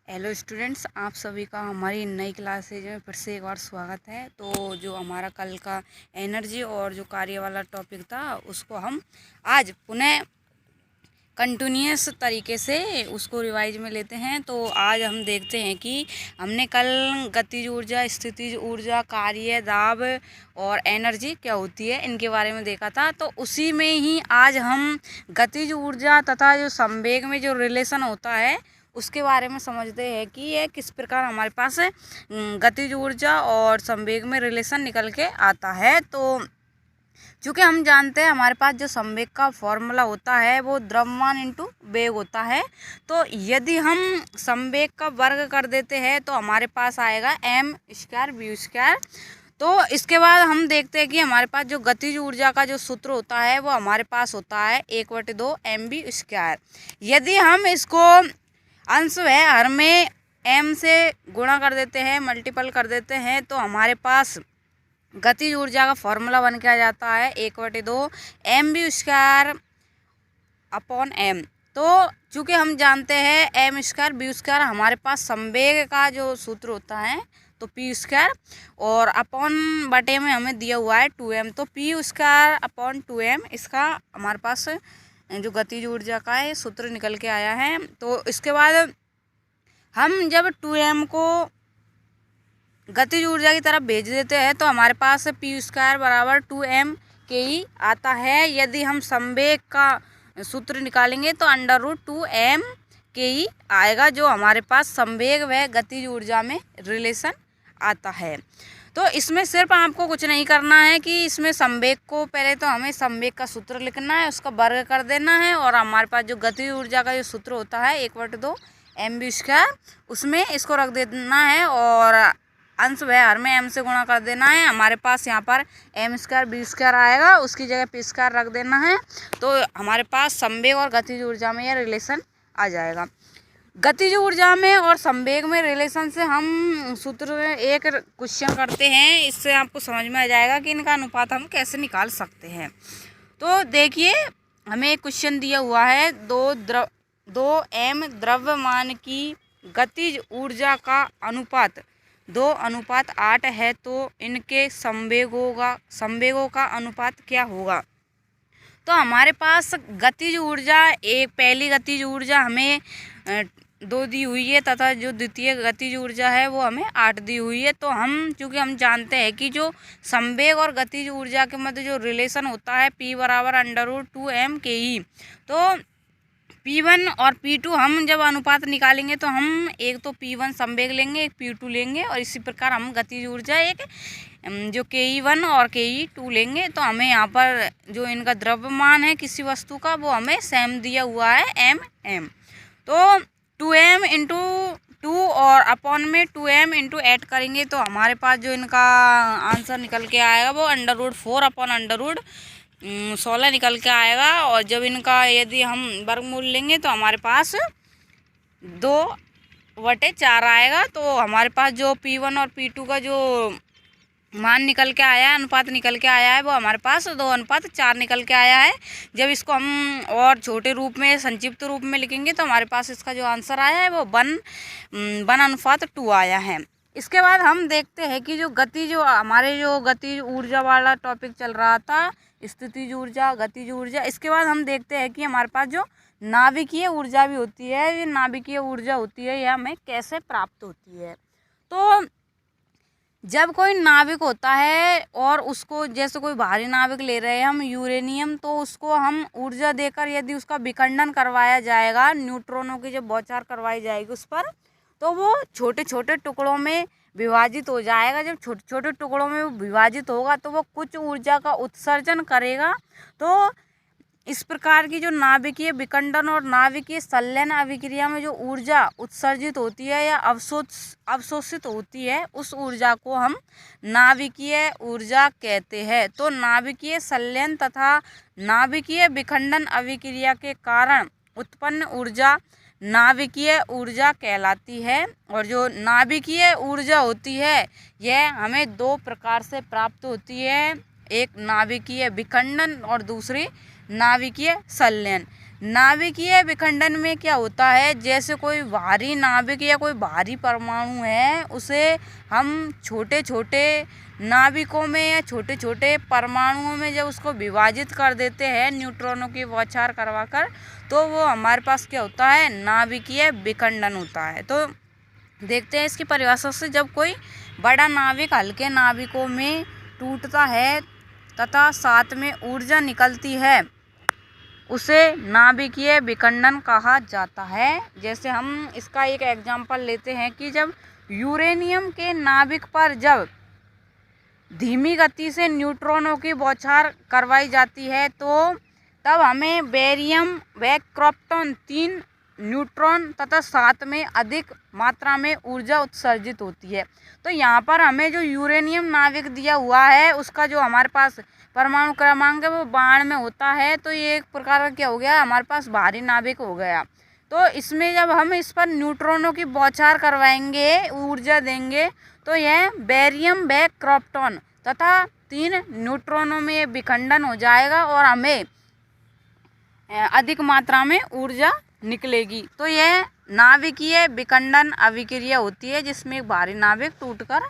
Hello students, आप सभी का हमारी नई क्लासेज में फिर से एक बार स्वागत है। तो जो हमारा कल का एनर्जी और जो कार्य वाला टॉपिक था उसको हम आज पुनः कंटिन्यूअस तरीके से उसको रिवाइज में लेते हैं। तो आज हम देखते हैं कि हमने कल गतिज ऊर्जा, स्थितिज ऊर्जा, कार्य, दाब और एनर्जी क्या होती है इनके बारे में देखा था। तो उसी में ही आज हम गतिज ऊर्जा तथा जो संवेग में जो रिलेशन होता है उसके बारे में समझते हैं कि ये किस प्रकार हमारे पास गतिज ऊर्जा और संवेग में रिलेशन निकल के आता है। तो चूँकि हम जानते हैं हमारे पास जो संवेग का फॉर्मूला होता है वो द्रव्यमान इंटू वेग होता है। तो यदि हम संवेग का वर्ग कर देते हैं तो हमारे पास आएगा m स्क्वायर v स्क्वायर। तो इसके बाद हम देखते हैं कि हमारे पास जो गतिज ऊर्जा का जो सूत्र होता है वो हमारे पास होता है 1/2 mv स्क्वायर। यदि हम इसको अंश है हर में m से गुणा कर देते हैं, मल्टीपल कर देते हैं, तो हमारे पास गतिज ऊर्जा का फॉर्मूला बन के आ जाता है 1/2 mv स्क्वायर अपॉन m। तो चूँकि हम जानते हैं m स्क्वायर v स्क्वायर हमारे पास संवेग का जो सूत्र होता है तो p स्क्वायर और अपॉन बटे में हमें दिया हुआ है 2m, तो p स्क्वायर अपॉन 2m इसका हमारे पास जो गतिज ऊर्जा का है सूत्र निकल के आया है। तो इसके बाद हम जब 2m को गतिज ऊर्जा की तरफ भेज देते हैं तो हमारे पास p स्क्वायर बराबर 2m के ही आता है। यदि हम संवेग का सूत्र निकालेंगे तो √2m के ही आएगा जो हमारे पास संवेग व गतिज ऊर्जा में रिलेशन आता है। तो इसमें सिर्फ आपको कुछ नहीं करना है कि इसमें संवेग को पहले तो हमें संवेग का सूत्र लिखना है, उसका वर्ग कर देना है और हमारे पास जो गतिज ऊर्जा का जो सूत्र होता है 1/2 mv स्क्वायर उसमें इसको रख देना है और अंश व हर में m से गुणा कर देना है। हमारे पास यहाँ पर m स्क्वायर v स्क्वायर आएगा, उसकी जगह p स्क्वायर रख देना है। तो हमारे पास संवेग और गतिज ऊर्जा में यह रिलेशन आ जाएगा। गतिज ऊर्जा में और संवेग में रिलेशन से हम सूत्र में एक क्वेश्चन करते हैं, इससे आपको समझ में आ जाएगा कि इनका अनुपात हम कैसे निकाल सकते हैं। तो देखिए हमें एक क्वेश्चन दिया हुआ है 2m द्रव्यमान की गतिज ऊर्जा का अनुपात 2:8 है, तो इनके संवेगों का अनुपात क्या होगा। तो हमारे पास गतिज ऊर्जा एक पहली गतिज ऊर्जा हमें 2 दी हुई है तथा जो द्वितीय गतिज ऊर्जा है वो हमें 8 दी हुई है। तो चूँकि हम जानते हैं कि जो संवेग और गतिज ऊर्जा के मध्य जो रिलेशन होता है p बराबर √2m के ही, तो P1 और P2 हम जब अनुपात निकालेंगे तो हम एक तो P1 संवेग लेंगे, एक P2 लेंगे और इसी प्रकार हम गतिज ऊर्जा एक जो Ke1 और Ke2 लेंगे। तो हमें यहाँ पर जो इनका द्रव्यमान है किसी वस्तु का वो हमें सेम दिया हुआ है m। तो 2m इंटू 2 और अपॉन में 2m इंटू 8 करेंगे तो हमारे पास जो इनका आंसर निकल के आएगा वो √4 अपॉन √16 निकल के आएगा। और जब इनका यदि हम वर्गमूल लेंगे तो हमारे पास 2/4 आएगा। तो हमारे पास जो P1 और P2 का जो मान निकल के आया है, अनुपात निकल के आया है, वो हमारे पास 2:4 निकल के आया है। जब इसको हम और छोटे रूप में संक्षिप्त रूप में लिखेंगे तो हमारे पास इसका जो आंसर आया है वो 1:2 आया है। इसके बाद हम देखते हैं कि जो गतिज ऊर्जा वाला टॉपिक चल रहा था, स्थितिज ऊर्जा, गतिज ऊर्जा, इसके बाद हम देखते हैं कि हमारे पास जो नाभिकीय ऊर्जा भी होती है, ये नाभिकीय ऊर्जा होती है, यह हमें कैसे प्राप्त होती है। तो जब कोई नाभिक होता है और उसको जैसे कोई भारी नाभिक ले रहे हैं हम यूरेनियम, तो उसको हम ऊर्जा देकर यदि उसका विखंडन करवाया जाएगा, न्यूट्रॉनों की जब बौछार करवाई जाएगी उस पर, तो वो छोटे छोटे टुकड़ों में विभाजित हो जाएगा। जब छोटे छोटे टुकड़ों में वो विभाजित होगा तो वो कुछ ऊर्जा का उत्सर्जन करेगा। तो इस प्रकार की जो नाभिकीय विखंडन और नाभिकीय संलयन अभिक्रिया में जो ऊर्जा उत्सर्जित होती है या अवशोषित होती है, उस ऊर्जा को हम नाभिकीय ऊर्जा कहते हैं। तो नाभिकीय संलयन तथा नाभिकीय विखंडन अभिक्रिया के कारण उत्पन्न ऊर्जा नाभिकीय ऊर्जा कहलाती है। और जो नाभिकीय ऊर्जा होती है यह हमें 2 प्रकार से प्राप्त होती है, एक नाभिकीय विखंडन और दूसरी नाभिकीय संलयन। नाभिकीय विखंडन में क्या होता है, जैसे कोई भारी नाभिक या कोई भारी परमाणु है, उसे हम छोटे छोटे नाभिकों में या छोटे छोटे परमाणुओं में जब उसको विभाजित कर देते हैं न्यूट्रॉनों की बौछार करवाकर, तो वो हमारे पास क्या होता है, नाभिकीय विखंडन होता है। तो देखते हैं इसकी परिभाषा से, जब कोई बड़ा नाभिक हल्के नाभिकों में टूटता है तथा साथ में ऊर्जा निकलती है, उसे नाभिकीय विखंडन कहा जाता है। जैसे हम इसका एक एग्जांपल लेते हैं कि जब यूरेनियम के नाभिक पर जब धीमी गति से न्यूट्रॉनों की बौछार करवाई जाती है, तो तब हमें बेरियम व क्रिप्टॉन 3 न्यूट्रॉन तथा साथ में अधिक मात्रा में ऊर्जा उत्सर्जित होती है। तो यहाँ पर हमें जो यूरेनियम नाभिक दिया हुआ है, उसका जो हमारे पास परमाणु क्रमांक है वो 92 में होता है। तो ये एक प्रकार का क्या हो गया, हमारे पास भारी नाभिक हो गया। तो इसमें जब हम इस पर न्यूट्रॉनों की बौछार करवाएंगे, ऊर्जा देंगे, तो यह बेरियम व क्रिप्टॉन तथा 3 न्यूट्रॉनों में विखंडन हो जाएगा और हमें अधिक मात्रा में ऊर्जा निकलेगी। तो यह नाभिकीय विखंडन अभिक्रिया होती है, जिसमें एक भारी नाभिक टूटकर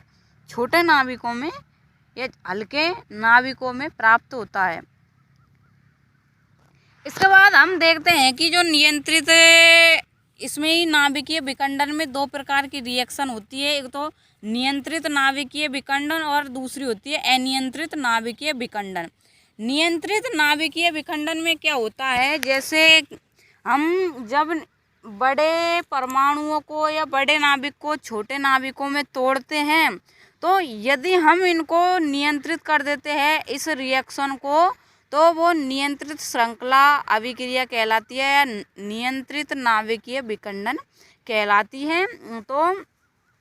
छोटे नाभिकों में या हल्के नाभिकों में प्राप्त होता है। इसके बाद हम देखते हैं कि जो नियंत्रित, इसमें ही नाभिकीय विखंडन में 2 प्रकार की रिएक्शन होती है। एक तो नियंत्रित नाभिकीय विखंडन और दूसरी होती है अनियंत्रित नाभिकीय विखंडन। नियंत्रित नाभिकीय विखंडन में क्या होता है, जैसे हम जब बड़े परमाणुओं को या बड़े नाभिक को छोटे नाभिकों में तोड़ते हैं, तो यदि हम इनको नियंत्रित कर देते हैं इस रिएक्शन को, तो वो नियंत्रित श्रृंखला अभिक्रिया कहलाती है या नियंत्रित नाभिकीय विखंडन कहलाती है। तो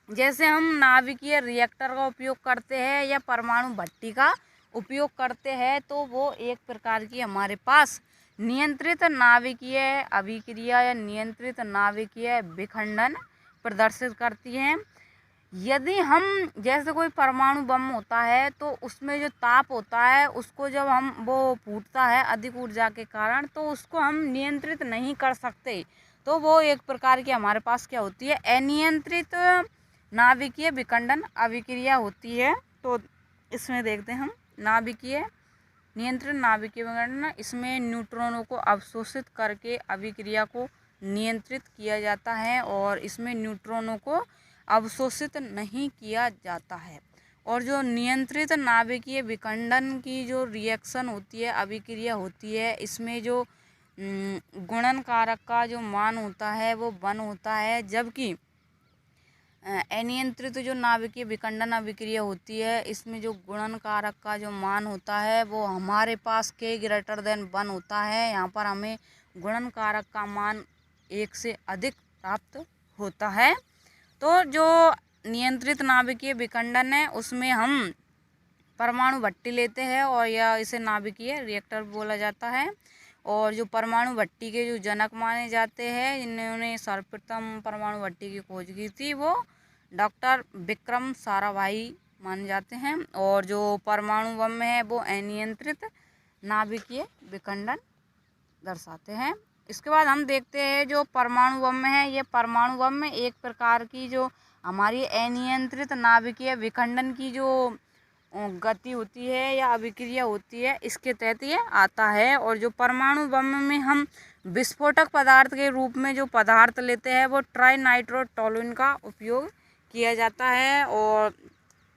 जैसे हम नाभिकीय रिएक्टर का उपयोग करते हैं या परमाणु भट्टी का उपयोग करते हैं, तो वो एक प्रकार की हमारे पास नियंत्रित नाभिकीय अभिक्रिया या नियंत्रित नाभिकीय विखंडन प्रदर्शित करती हैं। यदि हम, जैसे कोई परमाणु बम होता है, तो उसमें जो ताप होता है, उसको जब हम वो फूटता है अधिक ऊर्जा के कारण, तो उसको हम नियंत्रित नहीं कर सकते। तो वो एक प्रकार की हमारे पास क्या होती है, अनियंत्रित नाभिकीय विखंडन अभिक्रिया होती है। तो इसमें देखते हैं हम नाभिकीय नियंत्रित नाभिकीय विखंडन, इसमें न्यूट्रॉनों को अवशोषित करके अभिक्रिया को नियंत्रित किया जाता है और इसमें न्यूट्रॉनों को अवशोषित नहीं किया जाता है। और जो नियंत्रित नाभिकीय विखंडन की जो रिएक्शन होती है, अभिक्रिया होती है, इसमें जो गुणन कारक का जो मान होता है वो 1 होता है, जबकि अनियंत्रित जो नाभिकीय विखंडन अभिक्रिया होती है, इसमें जो गुणन कारक का जो मान होता है वो हमारे पास K > 1 होता है। यहाँ पर हमें गुणन कारक का मान 1 से अधिक प्राप्त होता है। तो जो नियंत्रित नाभिकीय विखंडन है, उसमें हम परमाणु भट्टी लेते हैं और या इसे नाभिकीय रिएक्टर बोला जाता है। और जो परमाणु भट्टी के जो जनक माने जाते हैं, जिन्होंने सर्वप्रथम परमाणु भट्टी की खोज की थी, वो डॉक्टर विक्रम साराभाई माने जाते हैं। और जो परमाणु बम है वो अनियंत्रित नाभिकीय विखंडन दर्शाते हैं। इसके बाद हम देखते हैं जो परमाणु बम है, ये परमाणु बम में एक प्रकार की जो हमारी अनियंत्रित नाभिकीय विखंडन की जो गति होती है या अभिक्रिया होती है, इसके तहत ये आता है। और जो परमाणु बम में हम विस्फोटक पदार्थ के रूप में जो पदार्थ लेते हैं वो ट्राइनाइट्रोटोलुइन का उपयोग किया जाता है। और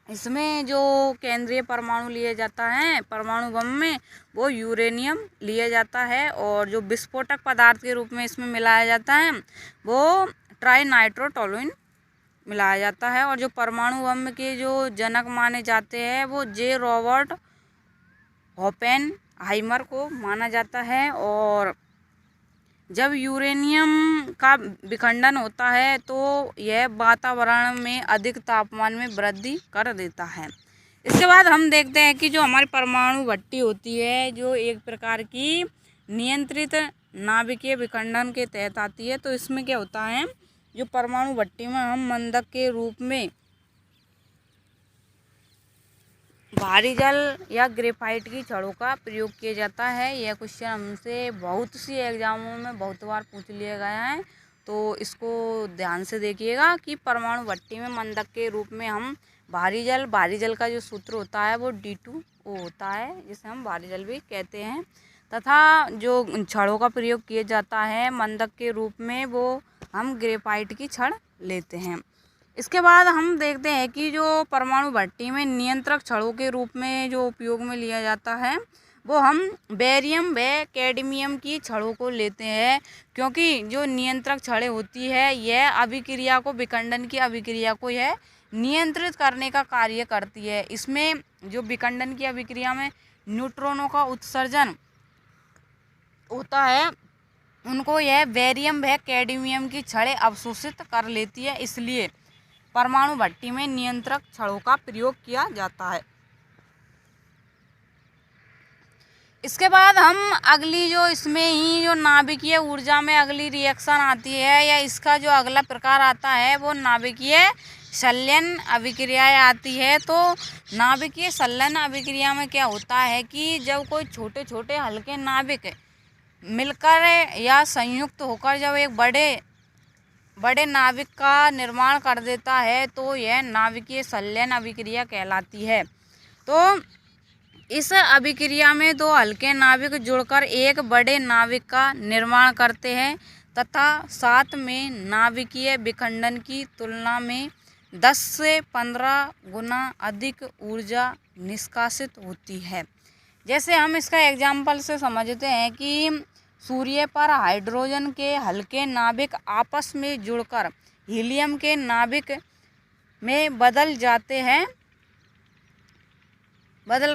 इसमें जो केंद्रीय परमाणु लिया जाता है परमाणु बम में, वो यूरेनियम लिया जाता है। और जो विस्फोटक पदार्थ के रूप में इसमें मिलाया जाता है वो ट्राइनाइट्रोटोलुइन मिलाया जाता है। और जो परमाणु बम के जो जनक माने जाते हैं वो J रॉबर्ट ओपेनहाइमर को माना जाता है। और जब यूरेनियम का विखंडन होता है तो यह वातावरण में अधिक तापमान में वृद्धि कर देता है। इसके बाद हम देखते हैं कि जो हमारी परमाणु भट्टी होती है, जो एक प्रकार की नियंत्रित नाभिकीय विखंडन के तहत आती है। तो इसमें क्या होता है, जो परमाणु भट्टी में हम मंदक के रूप में भारी जल या ग्रेफाइट की छड़ों का प्रयोग किया जाता है। यह क्वेश्चन हमसे बहुत सी एग्जामों में बहुत बार पूछ लिया गया है, तो इसको ध्यान से देखिएगा कि परमाणु भट्टी में मंदक के रूप में हम भारी जल का जो सूत्र होता है वो D2O होता है, जिसे हम भारी जल भी कहते हैं, तथा जो छड़ों का प्रयोग किया जाता है मंदक के रूप में वो हम ग्रेफाइट की छड़ लेते हैं। इसके बाद हम देखते हैं कि जो परमाणु भट्टी में नियंत्रक छड़ों के रूप में जो उपयोग में लिया जाता है वो हम बेरियम व कैडमियम की छड़ों को लेते हैं, क्योंकि जो नियंत्रक छड़ें होती है यह अभिक्रिया को, विखंडन की अभिक्रिया को यह नियंत्रित करने का कार्य करती है। इसमें जो विखंडन की अभिक्रिया में न्यूट्रॉनों का उत्सर्जन होता है उनको यह बेरियम व कैडमियम की छड़ें अवशोषित कर लेती है, इसलिए परमाणु भट्टी में नियंत्रक छड़ों का प्रयोग किया जाता है। इसके बाद हम अगली जो इसमें ही जो नाभिकीय ऊर्जा में अगली रिएक्शन आती है या इसका जो अगला प्रकार आता है वो नाभिकीय संलयन अभिक्रियाएं आती है। तो नाभिकीय संलयन अभिक्रिया में क्या होता है कि जब कोई छोटे छोटे हल्के नाभिक मिलकर या संयुक्त होकर जब एक बड़े नाभिक का निर्माण कर देता है तो यह नाभिकीय संलयन अभिक्रिया कहलाती है। तो इस अभिक्रिया में दो हल्के नाभिक जुड़कर एक बड़े नाभिक का निर्माण करते हैं तथा साथ में नाभिकीय विखंडन की तुलना में 10 से 15 गुना अधिक ऊर्जा निष्कासित होती है। जैसे हम इसका एग्जाम्पल से समझते हैं कि सूर्य पर हाइड्रोजन के हल्के नाभिक आपस में जुड़कर हीलियम के नाभिक में बदल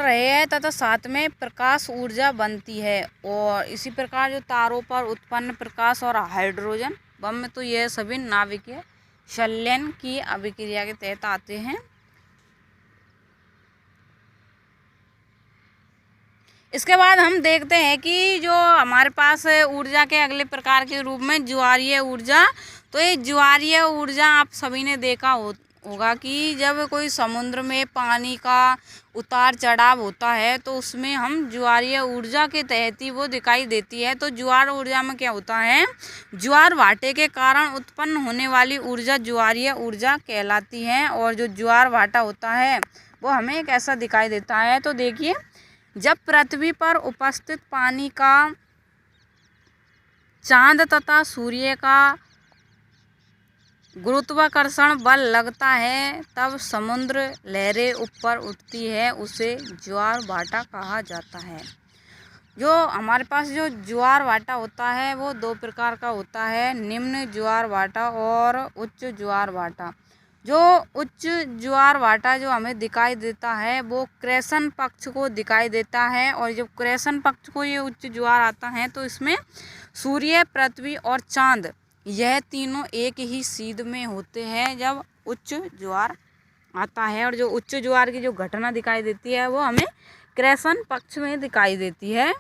रहे हैं तथा साथ में प्रकाश ऊर्जा बनती है। और इसी प्रकार जो तारों पर उत्पन्न प्रकाश और हाइड्रोजन बम में, तो यह सभी नाभिकीय संलयन की अभिक्रिया के तहत आते हैं। इसके बाद हम देखते हैं कि जो हमारे पास ऊर्जा के अगले प्रकार के रूप में ज्वारीय ऊर्जा। तो ये ज्वारीय ऊर्जा आप सभी ने देखा होगा कि जब कोई समुद्र में पानी का उतार चढ़ाव होता है तो उसमें हम ज्वारीय ऊर्जा के तहत ही वो दिखाई देती है। तो ज्वार ऊर्जा में क्या होता है, ज्वार भाटे के कारण उत्पन्न होने वाली ऊर्जा ज्वारीय ऊर्जा कहलाती है। और जो ज्वार भाटा होता है वो हमें कैसा दिखाई देता है, तो देखिए, जब पृथ्वी पर उपस्थित पानी का चांद तथा सूर्य का गुरुत्वाकर्षण बल लगता है तब समुद्र लहरें ऊपर उठती है, उसे ज्वार भाटा कहा जाता है। जो हमारे पास जो ज्वार भाटा होता है वो दो प्रकार का होता है, निम्न ज्वार भाटा और उच्च ज्वार भाटा। जो उच्च ज्वार भाटा जो हमें दिखाई देता है वो क्रेसन पक्ष को दिखाई देता है। और जब क्रेसन पक्ष को ये उच्च ज्वार आता है तो इसमें सूर्य, पृथ्वी और चांद यह तीनों एक ही सीध में होते हैं जब उच्च ज्वार आता है। और जो उच्च ज्वार की जो घटना दिखाई देती है वो हमें क्रेसन पक्ष में दिखाई देती है।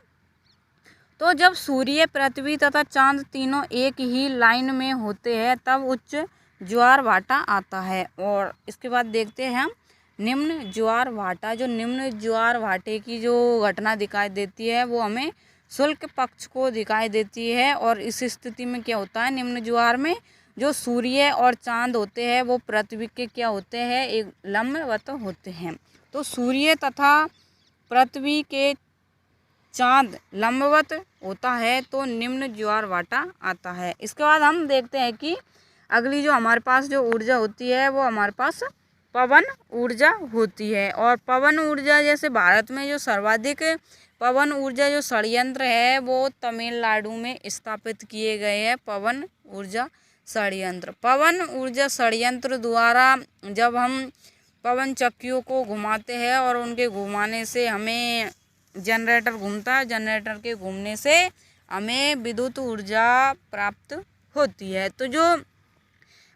तो जब सूर्य, पृथ्वी तथा चांद तीनों एक ही लाइन में होते हैं तब उच्च ज्वार भाटा आता है। और इसके बाद देखते हैं हम निम्न ज्वार भाटा। जो निम्न ज्वार भाटे की जो घटना दिखाई देती है वो हमें शुष्क पक्ष को दिखाई देती है। और इस स्थिति में क्या होता है, निम्न ज्वार में जो सूर्य और चांद होते हैं वो पृथ्वी के क्या होते हैं, एक लंबवत होते हैं। तो सूर्य तथा पृथ्वी के चांद लंबवत होता है तो निम्न ज्वार भाटा आता है। इसके बाद हम देखते हैं कि अगली जो हमारे पास जो ऊर्जा होती है वो हमारे पास पवन ऊर्जा होती है। और पवन ऊर्जा, जैसे भारत में जो सर्वाधिक पवन ऊर्जा जो संयंत्र है वो तमिलनाडु में स्थापित किए गए हैं। पवन ऊर्जा संयंत्र द्वारा जब हम पवन चक्कियों को घुमाते हैं और उनके घुमाने से हमें जनरेटर घूमता है, जनरेटर के घूमने से हमें विद्युत ऊर्जा प्राप्त होती है। तो जो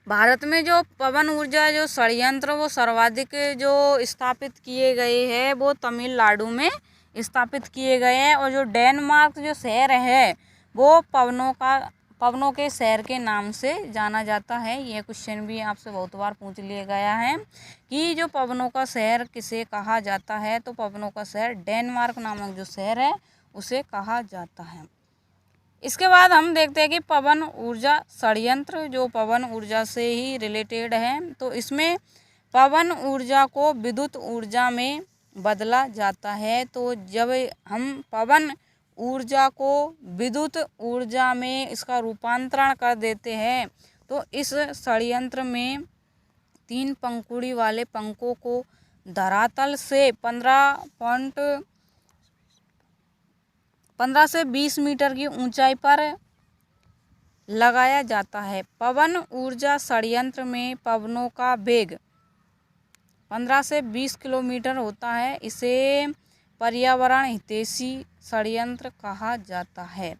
भारत में जो पवन ऊर्जा जो संयंत्र वो सर्वाधिक जो स्थापित किए गए हैं वो तमिलनाडु में स्थापित किए गए हैं। और जो डेनमार्क जो शहर है वो पवनों के शहर के नाम से जाना जाता है? यह क्वेश्चन भी आपसे बहुत बार पूछ लिया गया है कि जो पवनों का शहर किसे कहा जाता है, तो पवनों का शहर डेनमार्क नामक जो शहर है उसे कहा जाता है। इसके बाद हम देखते हैं कि पवन ऊर्जा षड्यंत्र, जो पवन ऊर्जा से ही रिलेटेड है, तो इसमें पवन ऊर्जा को विद्युत ऊर्जा में बदला जाता है। तो जब हम पवन ऊर्जा को विद्युत ऊर्जा में इसका रूपांतरण कर देते हैं, तो इस षड्यंत्र में 3 पंखुड़ी वाले पंखों को धरातल से 15 से 20 मीटर की ऊंचाई पर लगाया जाता है। पवन ऊर्जा षड्यंत्र में पवनों का वेग 15 से 20 किलोमीटर होता है। इसे पर्यावरण हितैषी षड्यंत्र कहा जाता है।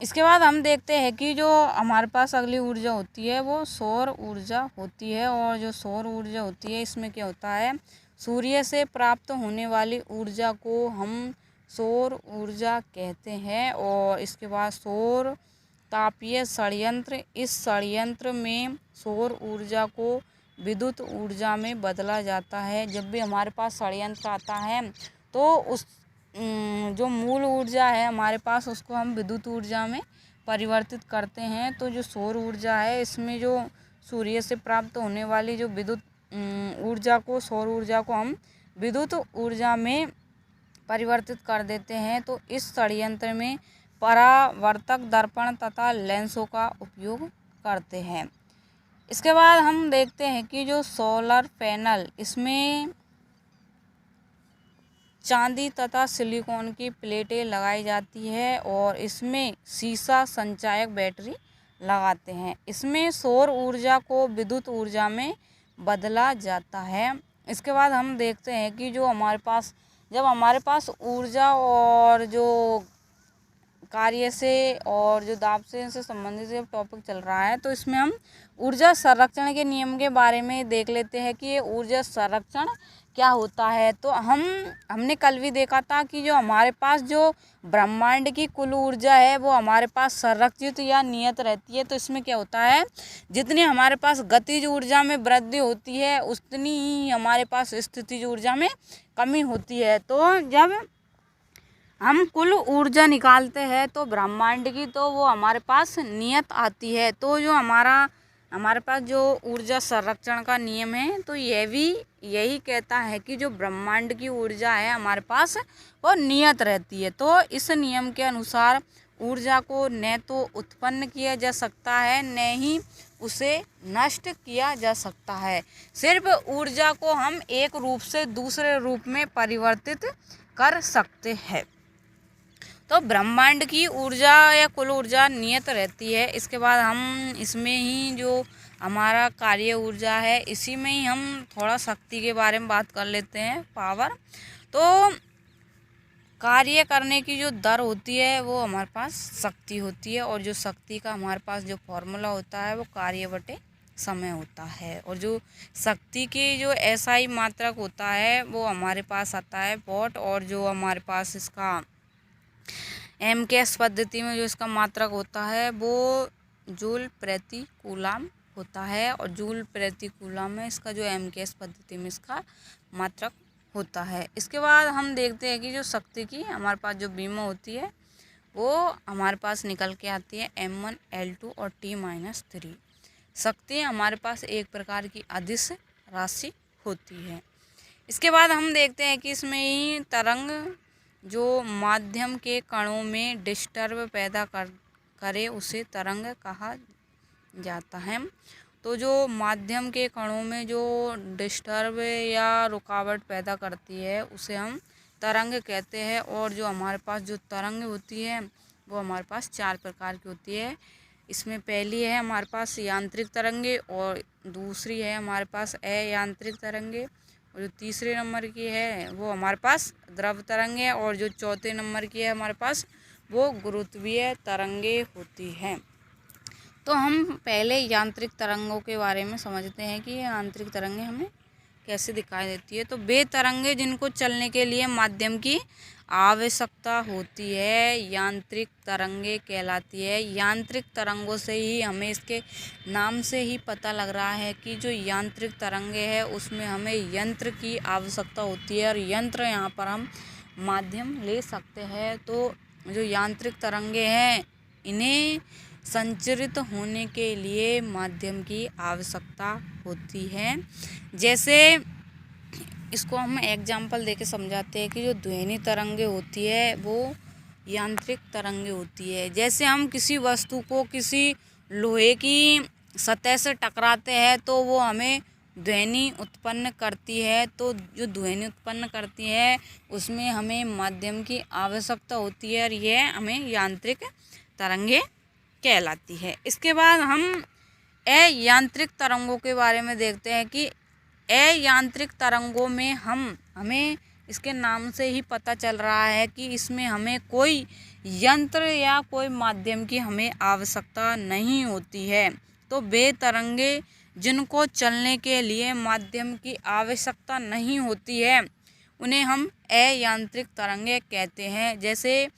इसके बाद हम देखते हैं कि जो हमारे पास अगली ऊर्जा होती है वो सौर ऊर्जा होती है। और जो सौर ऊर्जा होती है इसमें क्या होता है, सूर्य से प्राप्त होने वाली ऊर्जा को हम सौर ऊर्जा कहते हैं। और इसके बाद सौर तापीय षड्यंत्र, इस षड्यंत्र में सौर ऊर्जा को विद्युत ऊर्जा में बदला जाता है। जब भी हमारे पास षड्यंत्र आता है तो उस जो मूल ऊर्जा है हमारे पास उसको हम विद्युत ऊर्जा में परिवर्तित करते हैं। तो जो सौर ऊर्जा है इसमें जो सूर्य से प्राप्त होने वाली जो विद्युत ऊर्जा को, सौर ऊर्जा को हम विद्युत ऊर्जा में परिवर्तित कर देते हैं। तो इस षड्यंत्र में परावर्तक दर्पण तथा लेंसों का उपयोग करते हैं। इसके बाद हम देखते हैं कि जो सोलर पैनल, इसमें चांदी तथा सिलिकॉन की प्लेटें लगाई जाती है और इसमें सीसा संचायक बैटरी लगाते हैं। इसमें सौर ऊर्जा को विद्युत ऊर्जा में बदला जाता है। इसके बाद हम देखते हैं कि जो हमारे पास, जब हमारे पास ऊर्जा और जो कार्य से और जो दाब से संबंधित जब टॉपिक चल रहा है, तो इसमें हम ऊर्जा संरक्षण के नियम के बारे में देख लेते हैं कि ये ऊर्जा संरक्षण क्या होता है। तो हमने कल भी देखा था कि जो हमारे पास जो ब्रह्मांड की कुल ऊर्जा है वो हमारे पास संरक्षित या नियत रहती है। तो इसमें क्या होता है, जितनी हमारे पास गतिज ऊर्जा में वृद्धि होती है उतनी ही हमारे पास स्थितिज ऊर्जा में कमी होती है। तो जब हम कुल ऊर्जा निकालते हैं तो ब्रह्मांड की, तो वो हमारे पास नियत आती है। तो जो हमारे पास जो ऊर्जा संरक्षण का नियम है तो यह भी यही कहता है कि जो ब्रह्मांड की ऊर्जा है हमारे पास वो नियत रहती है। तो इस नियम के अनुसार ऊर्जा को न तो उत्पन्न किया जा सकता है न ही उसे नष्ट किया जा सकता है। सिर्फ ऊर्जा को हम एक रूप से दूसरे रूप में परिवर्तित कर सकते हैं। तो ब्रह्मांड की ऊर्जा या कुल ऊर्जा नियत रहती है। इसके बाद हम इसमें ही जो हमारा कार्य ऊर्जा है इसी में ही हम थोड़ा शक्ति के बारे में बात कर लेते हैं, पावर। तो कार्य करने की जो दर होती है वो हमारे पास शक्ति होती है और जो शक्ति का हमारे पास जो फॉर्मूला होता है वो कार्य बटे समय होता है। और जो शक्ति की जो एसआई मात्रक होता है वो हमारे पास आता है वॉट। और जो हमारे पास इसका एमकेएस पद्धति में जो इसका मात्रक होता है वो जूल प्रति कूलाम होता है। और जूल प्रति कूलाम में इसका जो एमकेएस पद्धति में इसका मात्रक होता है। इसके बाद हम देखते हैं कि जो शक्ति की हमारे पास जो बीमा होती है वो हमारे पास निकल के आती है M1 L2 और T-3। शक्ति हमारे पास एक प्रकार की अदिश राशि होती है। इसके बाद हम देखते हैं कि इसमें ही तरंग जो माध्यम के कणों में डिस्टर्ब पैदा करे उसे तरंग कहा जाता है। तो जो माध्यम के कणों में जो डिस्टर्ब या रुकावट पैदा करती है उसे हम तरंग कहते हैं। और जो हमारे पास जो तरंग होती है वो हमारे पास 4 प्रकार की होती है। इसमें पहली है हमारे पास यांत्रिक तरंगे और दूसरी है हमारे पास अयांत्रिक तरंगे और जो तीसरे नंबर की है वो हमारे पास द्रव तरंगे और जो चौथे नंबर की है हमारे पास वो गुरुत्वीय तरंगे होती हैं। तो हम पहले यांत्रिक तरंगों के बारे में समझते हैं कि यांत्रिक तरंगे हमें कैसे दिखाई देती है। तो वे तरंगे जिनको चलने के लिए माध्यम की आवश्यकता होती है यांत्रिक तरंगे कहलाती है। यांत्रिक तरंगों से ही हमें इसके नाम से ही पता लग रहा है कि जो यांत्रिक तरंगे है उसमें हमें यंत्र की आवश्यकता होती है और यंत्र यहाँ पर हम माध्यम ले सकते हैं। तो जो यांत्रिक तरंगे हैं इन्हें संचरित होने के लिए माध्यम की आवश्यकता होती है। जैसे इसको हम एग्जाम्पल देके समझाते हैं कि जो ध्वनि तरंगे होती है वो यांत्रिक तरंगे होती है। जैसे हम किसी वस्तु को किसी लोहे की सतह से टकराते हैं तो वो हमें ध्वनि उत्पन्न करती है। तो जो ध्वनि उत्पन्न करती है उसमें हमें माध्यम की आवश्यकता होती है और यह हमें यांत्रिक तरंगे कहलाती है। इसके बाद हम अयांत्रिक तरंगों के बारे में देखते हैं कि अयांत्रिक तरंगों में हमें इसके नाम से ही पता चल रहा है कि इसमें हमें कोई यंत्र या कोई माध्यम की हमें आवश्यकता नहीं होती है। तो वे तरंगे जिनको चलने के लिए माध्यम की आवश्यकता नहीं होती है उन्हें हम अयांत्रिक तरंगे कहते हैं। जैसे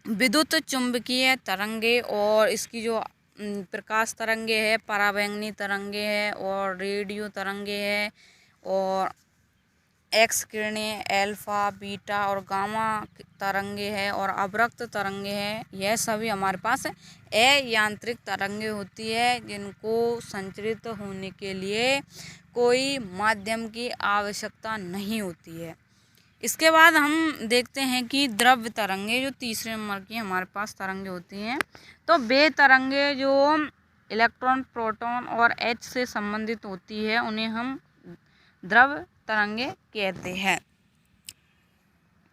विद्युत चुंबकीय तरंगे और इसकी जो प्रकाश तरंगे है, पराबैंगनी तरंगे है और रेडियो तरंगे है और एक्स किरणें, अल्फा, बीटा और गामा तरंगे है और अवरक्त तरंगे हैं। यह सभी हमारे पास अयांत्रिक तरंगे होती है जिनको संचरित होने के लिए कोई माध्यम की आवश्यकता नहीं होती है। इसके बाद हम देखते हैं कि द्रव्य तरंगे जो तीसरे नंबर की हमारे पास तरंगे होती हैं। तो वे तरंगे जो इलेक्ट्रॉन, प्रोटॉन और एच से संबंधित होती है उन्हें हम द्रव्य तरंगे कहते हैं।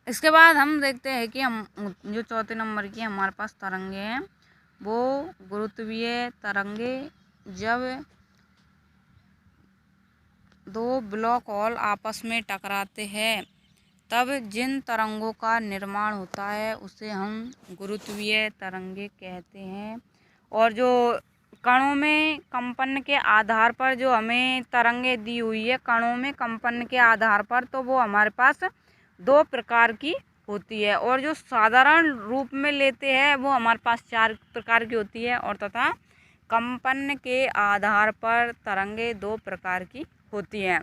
इसके बाद हम देखते हैं कि हम जो चौथे नंबर की हमारे पास तरंगे हैं वो गुरुत्वीय तरंगे। जब दो ब्लैक होल आपस में टकराते हैं तब जिन तरंगों का निर्माण होता है उसे हम गुरुत्वीय तरंगे कहते हैं। और जो कणों में कंपन के आधार पर जो हमें तरंगे दी हुई है, कणों में कंपन के आधार पर, तो वो हमारे पास दो प्रकार की होती है और जो साधारण रूप में लेते हैं वो हमारे पास 4 प्रकार की होती है और तथा कंपन के आधार पर तरंगे 2 प्रकार की होती हैं।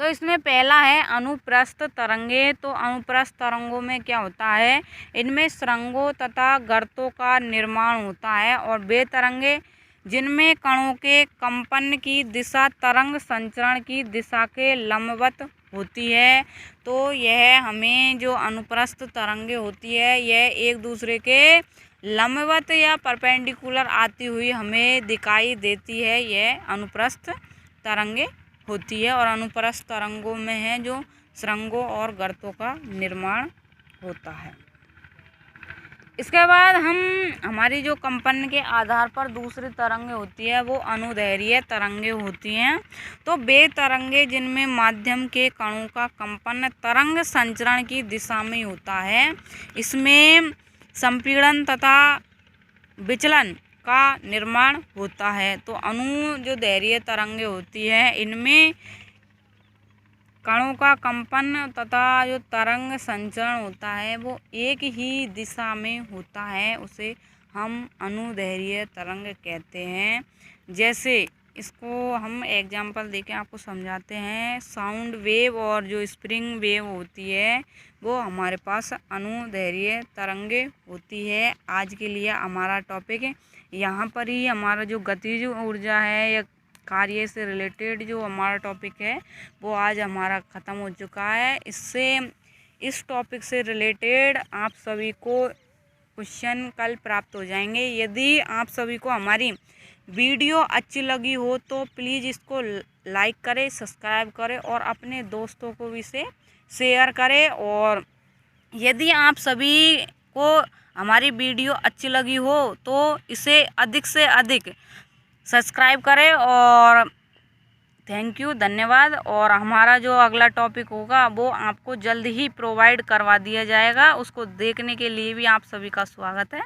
तो इसमें पहला है अनुप्रस्थ तरंगे। तो अनुप्रस्थ तरंगों में क्या होता है, इनमें सुरंगों तथा गर्तों का निर्माण होता है और वे तरंगे जिनमें कणों के कंपन की दिशा तरंग संचरण की दिशा के लंबवत होती है। तो यह हमें जो अनुप्रस्थ तरंगे होती है यह एक दूसरे के लंबवत या परपेंडिकुलर आती हुई हमें दिखाई देती है, यह अनुप्रस्थ तरंगे होती है। और अनुप्रस्थ तरंगों में है जो सुरंगों और गर्तों का निर्माण होता है। इसके बाद हमारी जो कंपन के आधार पर दूसरी तरंगे होती है वो अनुदैर्घ्य तरंगे होती हैं। तो वे तरंगे जिनमें माध्यम के कणों का कंपन तरंग संचरण की दिशा में होता है, इसमें संपीड़न तथा विचलन का निर्माण होता है। तो जो दैर्घ्य तरंगे होती है इनमें कणों का कंपन तथा जो तरंग संचरण होता है वो एक ही दिशा में होता है, उसे हम अनुदैर्घ्य तरंग कहते हैं। जैसे इसको हम एग्जाम्पल देके आपको समझाते हैं। साउंड वेव और जो स्प्रिंग वेव होती है वो हमारे पास अनुदैर्घ्य तरंगे होती है। आज के लिए हमारा टॉपिक यहाँ पर ही हमारा जो गतिज ऊर्जा है या कार्य से रिलेटेड जो हमारा टॉपिक है वो आज हमारा ख़त्म हो चुका है। इस टॉपिक से रिलेटेड आप सभी को क्वेश्चन कल प्राप्त हो जाएंगे। यदि आप सभी को हमारी वीडियो अच्छी लगी हो तो प्लीज़ इसको लाइक करें, सब्सक्राइब करें और अपने दोस्तों को भी इसे शेयर करें। और यदि आप सभी को हमारी वीडियो अच्छी लगी हो तो इसे अधिक से अधिक सब्सक्राइब करें। और थैंक यू, धन्यवाद। और हमारा जो अगला टॉपिक होगा वो आपको जल्द ही प्रोवाइड करवा दिया जाएगा, उसको देखने के लिए भी आप सभी का स्वागत है।